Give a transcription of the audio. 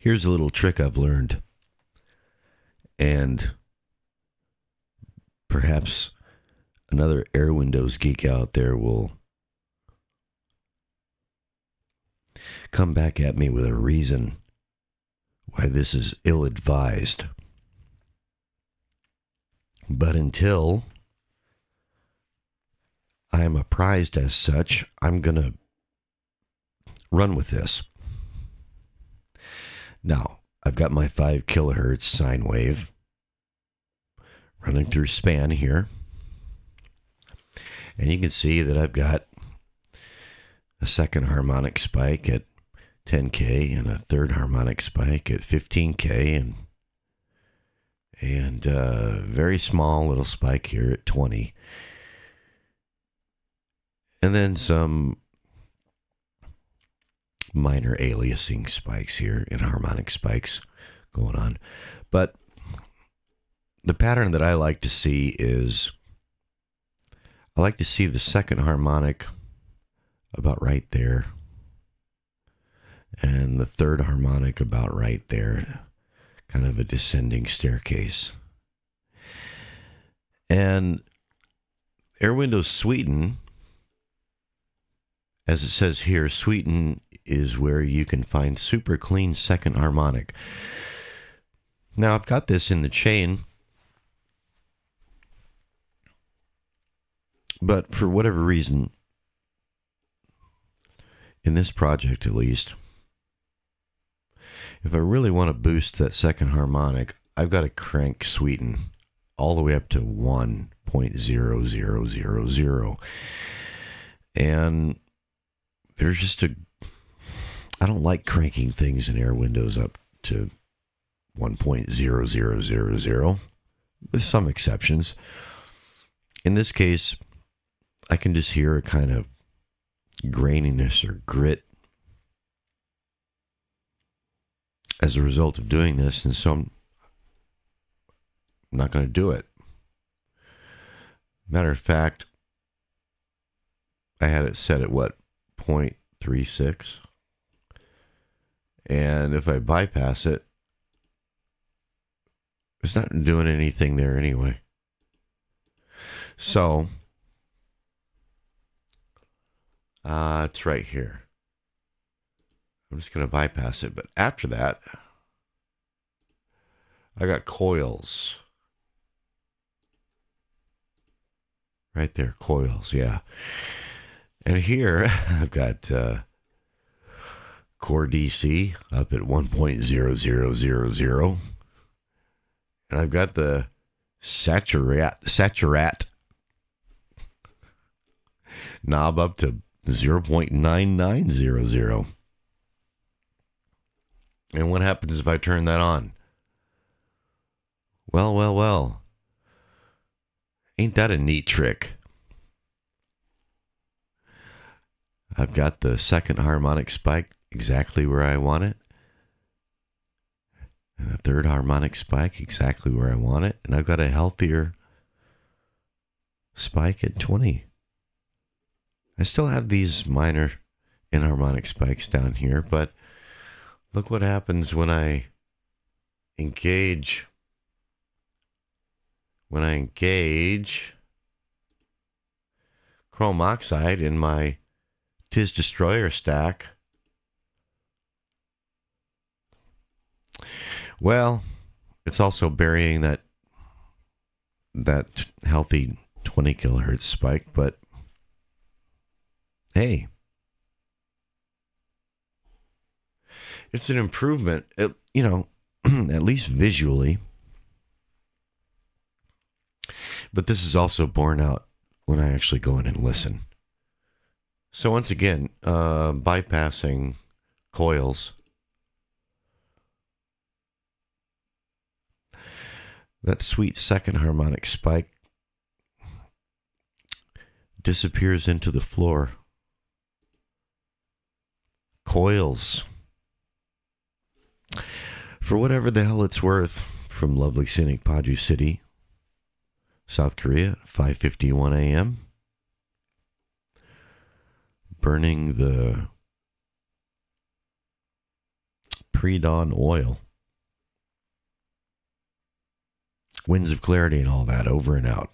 Here's a little trick I've learned, and perhaps another Airwindows geek out there will come back at me with a reason why this is ill-advised. But until I am apprised as such, I'm going to run with this. Now, I've got my 5 kilohertz sine wave running through span here. And you can see that I've got a second harmonic spike at 10K and a third harmonic spike at 15K and a very small little spike here at 20. And then some minor aliasing spikes here and harmonic spikes going on. But the pattern that I like to see is I like to see the second harmonic about right there and the third harmonic about right there, kind of a descending staircase. And Airwindows Sweeten, as it says here, Sweeten is where you can find super clean second harmonic. Now, I've got this in the chain, but for whatever reason, in this project at least, if I really want to boost that second harmonic, I've got to crank Sweeten all the way up to 1.0000. And there's just I don't like cranking things in Airwindows up to 1.0000, with some exceptions. In this case, I can just hear a kind of graininess or grit as a result of doing this, and so I'm not going to do it. Matter of fact, I had it set at 0.36, and if I bypass it, it's not doing anything there anyway. So it's right here. I'm just going to bypass it. But after that, I got Coils. Right there, Coils, yeah. And here, I've got Core DC up at 1.0000. And I've got the Saturat knob up to 0.9900. And what happens if I turn that on? Well. Ain't that a neat trick? I've got the second harmonic spike exactly where I want it. And the third harmonic spike exactly where I want it. And I've got a healthier spike at 20. I still have these minor inharmonic spikes down here, but look what happens when I engage. When I engage chrome oxide in my Tis Destroyer stack. Well, it's also burying that healthy 20 kilohertz spike, but hey, it's an improvement, at least visually. But this is also borne out when I actually go in and listen. So once again, bypassing Coils, that sweet second harmonic spike disappears into the floor. Coils, for whatever the hell it's worth, from lovely scenic Paju City, South Korea, 5:51 a.m. Burning the pre-dawn oil. Winds of clarity and all that, over and out.